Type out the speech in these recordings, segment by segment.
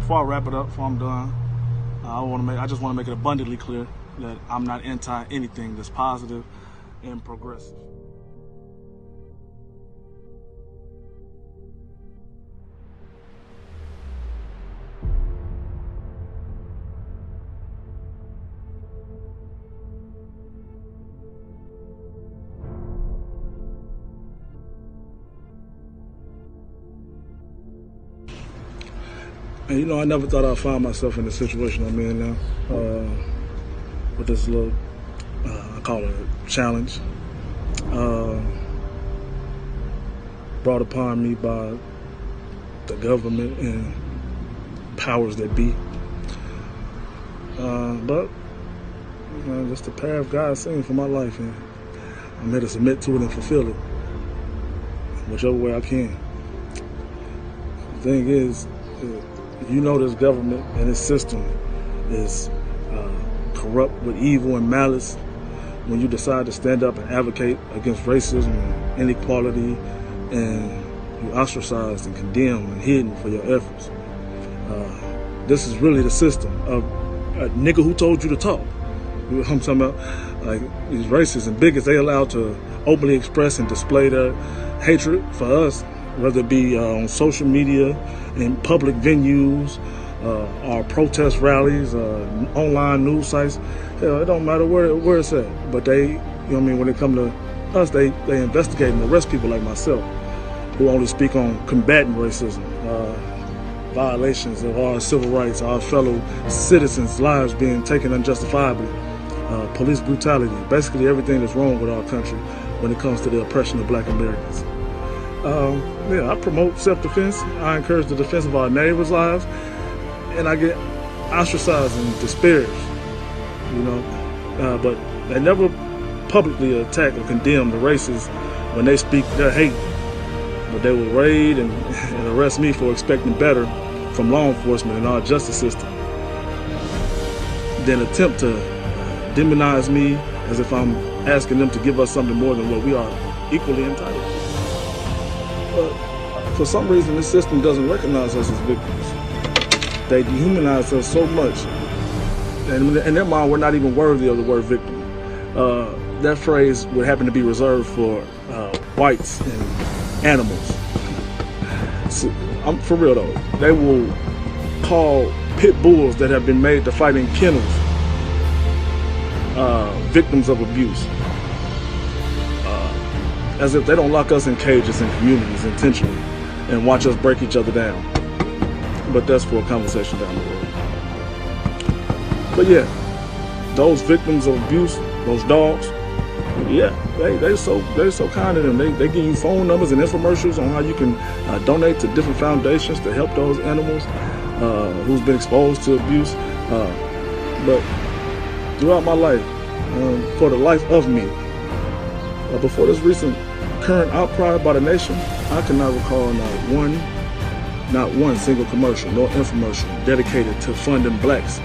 before I wrap it up, before I'm done, I just want to make it abundantly clear that I'm not anti anything that's positive and progressive. And you know, I never thought I'd find myself in the situation I'm in now, with this little, I call it a challenge, brought upon me by the government and powers that be. But you know, that's the path God seen for my life, and I'm here to submit to it and fulfill it, whichever way I can. The thing is, you know, this government and this system is corrupt with evil and malice. When you decide to stand up and advocate against racism and inequality, and you ostracized and condemned and hidden for your efforts. This is really the system of a nigga who told you to talk. You know what I'm talking about? Like, these racists and bigots, they allowed to openly express and display their hatred for us, whether it be on social media, in public venues, our protest rallies, online news sites. Hell, it don't matter where it's at. But they, you know what I mean, when it comes to us, they investigate and arrest people like myself, who only speak on combating racism, violations of our civil rights, our fellow citizens' lives being taken unjustifiably, police brutality, basically everything that's wrong with our country when it comes to the oppression of Black Americans. I promote self-defense. I encourage the defense of our neighbors' lives, and I get ostracized and disparaged, you know. But they never publicly attack or condemn the racists when they speak their hate. But they will raid and arrest me for expecting better from law enforcement and our justice system, then attempt to demonize me as if I'm asking them to give us something more than what we are equally entitled to. But for some reason, this system doesn't recognize us as victims. They dehumanize us so much, and in their mind, we're not even worthy of the word victim. That phrase would happen to be reserved for whites and animals. So, for real though, they will call pit bulls that have been made to fight in kennels victims of abuse, as if they don't lock us in cages and communities intentionally and watch us break each other down. But that's for a conversation down the road. But yeah, those victims of abuse, those dogs, yeah, they're so kind to them. They give you phone numbers and infomercials on how you can donate to different foundations to help those animals who's been exposed to abuse. But throughout my life, for the life of me, before this recent current outcry by the nation, I cannot recall not one single commercial nor infomercial dedicated to funding blacks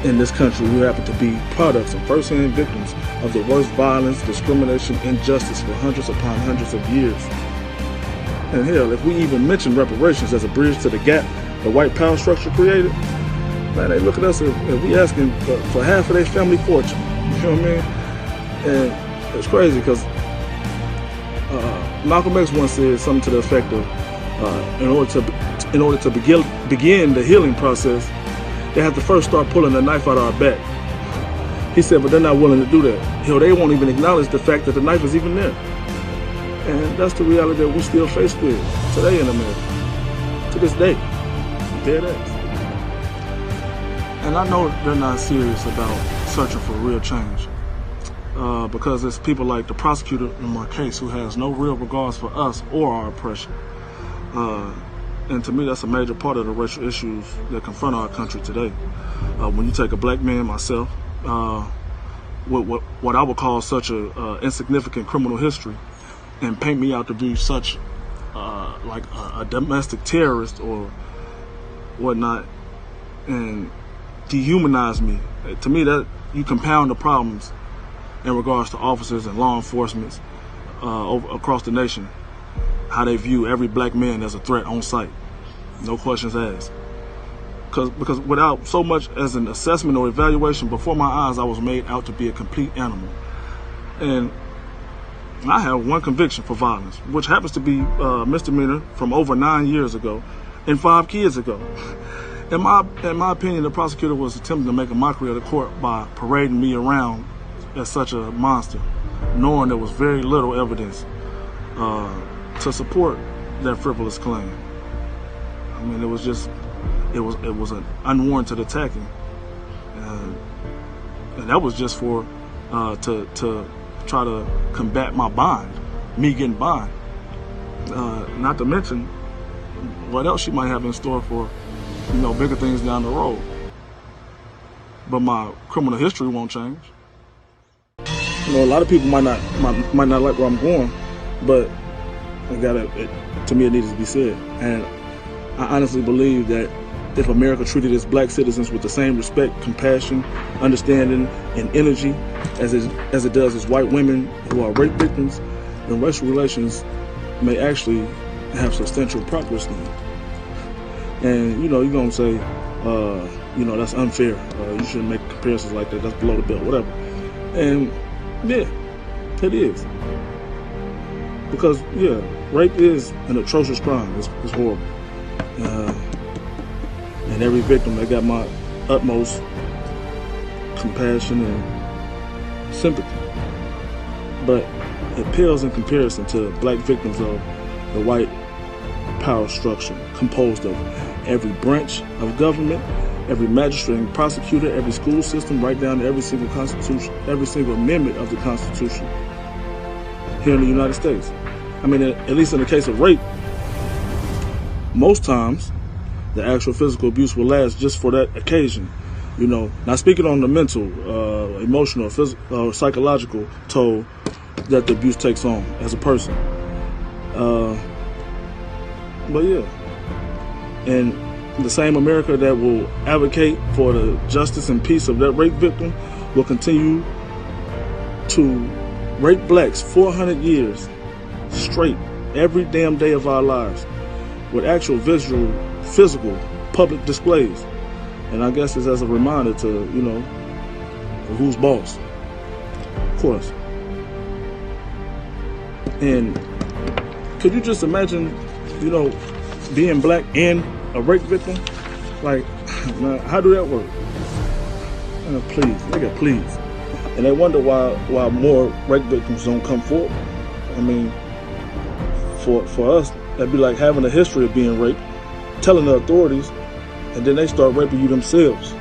in this country who happen to be products and first-hand victims of the worst violence, discrimination, injustice for hundreds upon hundreds of years. And hell, if we even mention reparations as a bridge to the gap the white power structure created, man, they look at us and we asking for half of their family fortune. You know what I mean? And it's crazy because Malcolm X once said something to the effect of, in order to begin the healing process, they have to first start pulling the knife out of our back. He said, but they're not willing to do that. Hell, they won't even acknowledge the fact that the knife is even there. And that's the reality that we still face with today in America. To this day. Dead ass. And I know they're not serious about searching for real change. Because it's people like the prosecutor in my case who has no real regards for us or our oppression. And to me, that's a major part of the racial issues that confront our country today. When you take a black man, myself, with what I would call such a insignificant criminal history, and paint me out to be such like a domestic terrorist or whatnot, and dehumanize me, to me that you compound the problems in regards to officers and law enforcement across the nation. How they view every black man as a threat on sight. No questions asked. because without so much as an assessment or evaluation, before my eyes, I was made out to be a complete animal. And I have one conviction for violence, which happens to be a misdemeanor from over 9 years ago and 5 kids ago. In my opinion, the prosecutor was attempting to make a mockery of the court by parading me around as such a monster, knowing there was very little evidence to support that frivolous claim. I mean, it was an unwarranted attacking, and that was just for to try to combat my bond, me getting bond. Not to mention what else she might have in store for, bigger things down the road. But my criminal history won't change. A lot of people might not like where I'm going, but to me it needs to be said. And I honestly believe that if America treated its black citizens with the same respect, compassion, understanding, and energy as it does its white women who are rape victims, then racial relations may actually have substantial progress then. And you're gonna say, that's unfair. You shouldn't make comparisons like that. That's below the belt, whatever. And yeah, it is. Because rape is an atrocious crime. It's horrible. And every victim, they got my utmost compassion and sympathy. But it pales in comparison to black victims of the white power structure composed of every branch of government, every magistrate and prosecutor, every school system, right down to every single constitution, every single amendment of the Constitution here in the United States. I mean, at least in the case of rape, most times the actual physical abuse will last just for that occasion. Not speaking on the mental, emotional, physical, psychological toll that the abuse takes on as a person. But yeah, and the same America that will advocate for the justice and peace of that rape victim will continue to rape blacks 400 years straight every damn day of our lives with actual physical public displays. And I guess it's as a reminder to, who's boss, of course. And could you just imagine, being black and a rape victim? Like, how do that work? Please, nigga, please. And they wonder why more rape victims don't come forward. I mean, for us, that'd be like having a history of being raped, telling the authorities, and then they start raping you themselves.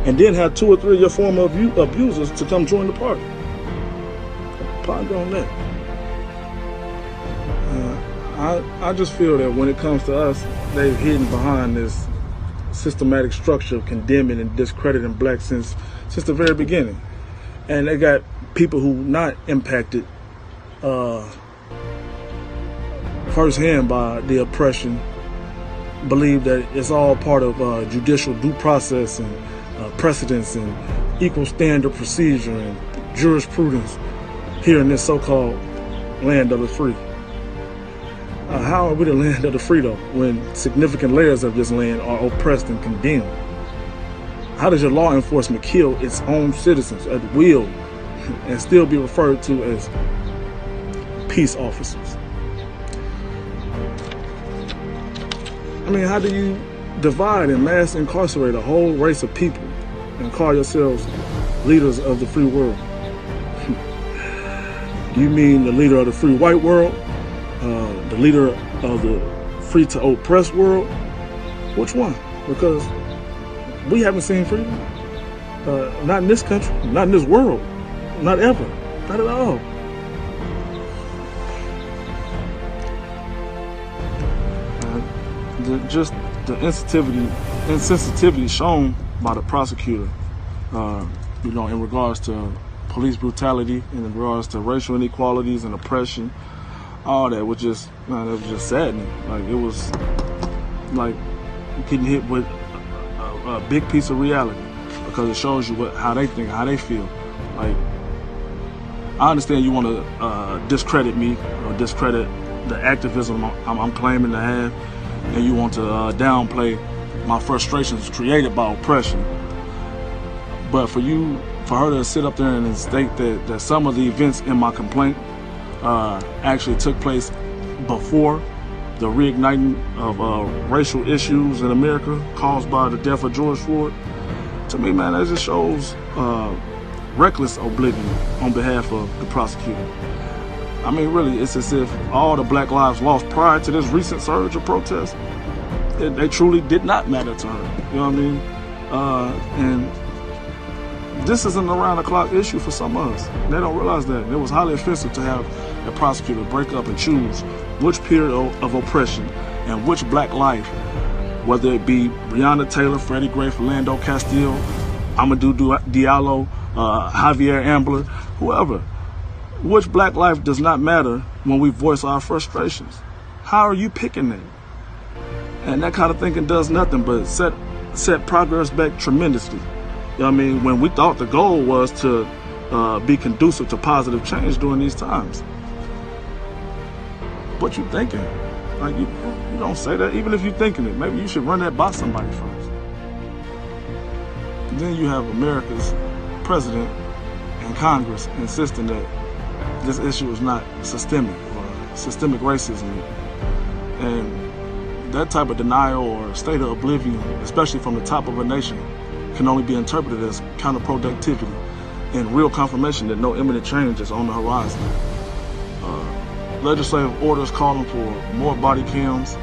And then have 2 or 3 of your former abusers to come join the party. Ponder on that. I just feel that when it comes to us, they've hidden behind this systematic structure of condemning and discrediting blacks since the very beginning. And they got people who not impacted firsthand by the oppression believe that it's all part of judicial due process and precedence and equal standard procedure and jurisprudence here in this so-called land of the free. How are we the land of the free, though, when significant layers of this land are oppressed and condemned? How does your law enforcement kill its own citizens at will and still be referred to as peace officers? I mean, how do you divide and mass incarcerate a whole race of people and call yourselves leaders of the free world? Do you mean the leader of the free white world? The leader of the free to oppress world? Which one? Because we haven't seen freedom. Not in this country, not in this world, not ever, not at all. Just the insensitivity shown by the prosecutor, in regards to police brutality, in regards to racial inequalities and oppression, all that was just, it was just saddening. Like, it was like getting hit with a big piece of reality, because it shows you how they think, how they feel. Like, I understand you want to discredit me or discredit the activism I'm claiming to have, and you want to downplay my frustrations created by oppression. But for her to sit up there and state that some of the events in my complaint actually took place before the reigniting of racial issues in America caused by the death of George Floyd, to me, man, that just shows reckless oblivion on behalf of the prosecutor. I mean, really, it's as if all the Black lives lost prior to this recent surge of protests, they truly did not matter to her. You know what I mean? And this is an around-the-clock issue for some of us. They don't realize that. It was highly offensive to have a prosecutor break up and choose which period of oppression and which Black life, whether it be Breonna Taylor, Freddie Gray, Philando Castile, Amadou Diallo, Javier Ambler, whoever. Which Black life does not matter when we voice our frustrations? How are you picking that? And that kind of thinking does nothing but set progress back tremendously. You know what I mean? When we thought the goal was to be conducive to positive change during these times. What you thinking? Like you don't say that. Even if you're thinking it, maybe you should run that by somebody first. And then you have America's president and Congress insisting that this issue is not systemic or systemic racism. And that type of denial or state of oblivion, especially from the top of a nation, can only be interpreted as counterproductivity and real confirmation that no imminent change is on the horizon. Legislative orders calling for more body cams,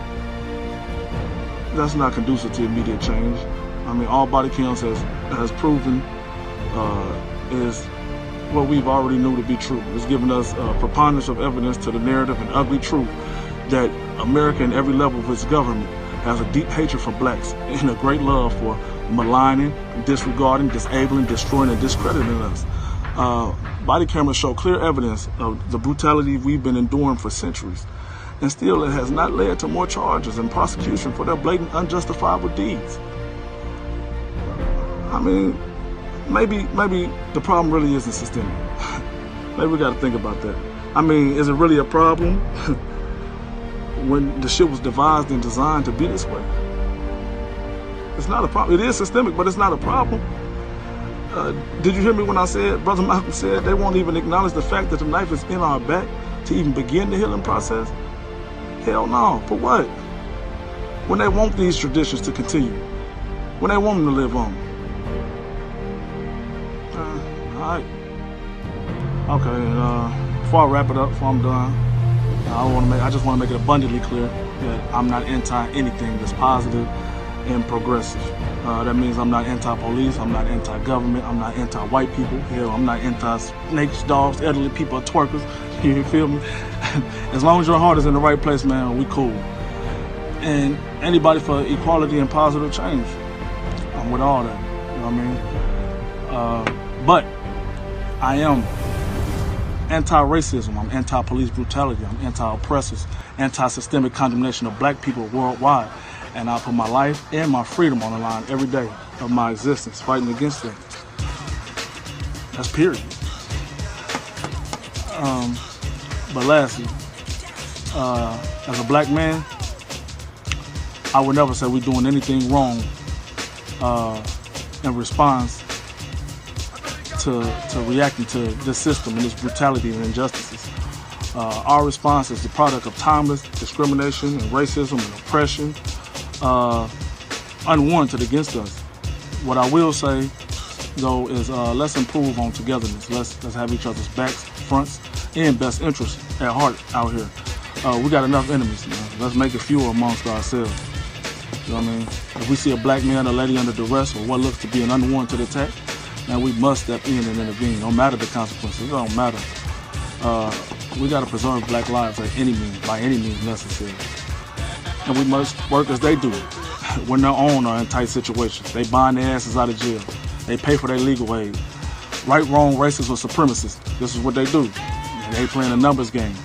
that's not conducive to immediate change. I mean, all body cams has proven is what we've already knew to be true. It's given us a preponderance of evidence to the narrative and ugly truth that America in every level of its government has a deep hatred for Blacks and a great love for maligning, disregarding, disabling, destroying, and discrediting us. Body cameras show clear evidence of the brutality we've been enduring for centuries. And still, it has not led to more charges and prosecution for their blatant, unjustifiable deeds. I mean, maybe the problem really isn't systemic. Maybe we got to think about that. I mean, is it really a problem when the shit was devised and designed to be this way? It's not a problem. It is systemic, but it's not a problem. Did you hear me when I said, Brother Malcolm said, they won't even acknowledge the fact that the knife is in our back to even begin the healing process? Hell no. For what? When they want these traditions to continue. When they want them to live on. All right. Okay, before I wrap it up, before I'm done, I just want to make it abundantly clear that I'm not anti anything that's positive and progressive. That means I'm not anti-police, I'm not anti-government, I'm not anti-white people, hell, I'm not anti-snakes, dogs, elderly people, twerkers, you feel me? As long as your heart is in the right place, man, we cool. And anybody for equality and positive change, I'm with all that, you know what I mean? But I am anti-racism, I'm anti-police brutality, I'm anti-oppressors, anti-systemic condemnation of Black people worldwide. And I put my life and my freedom on the line every day of my existence, fighting against them. That's period. But lastly, as a Black man, I would never say we're doing anything wrong in response to reacting to this system and this brutality and injustices. Our response is the product of timeless discrimination and racism and oppression, unwarranted against us. What I will say, though, is let's improve on togetherness. Let's have each other's backs, fronts, and best interests at heart out here. We got enough enemies, man. Let's make it fewer amongst ourselves. You know what I mean? If we see a Black man or lady under duress or what looks to be an unwarranted attack, man, we must step in and intervene. No matter the consequences, it don't matter. We got to preserve Black lives by any means necessary. And we must work as they do when their own are in tight situations. They bind their asses out of jail. They pay for their legal aid. Right, wrong, racist, or supremacists. This is what they do. They playing a numbers game.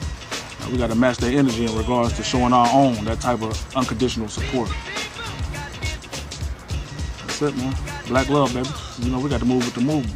We got to match their energy in regards to showing our own that type of unconditional support. That's it, man. Black love, baby. You know, we got to move with the movement.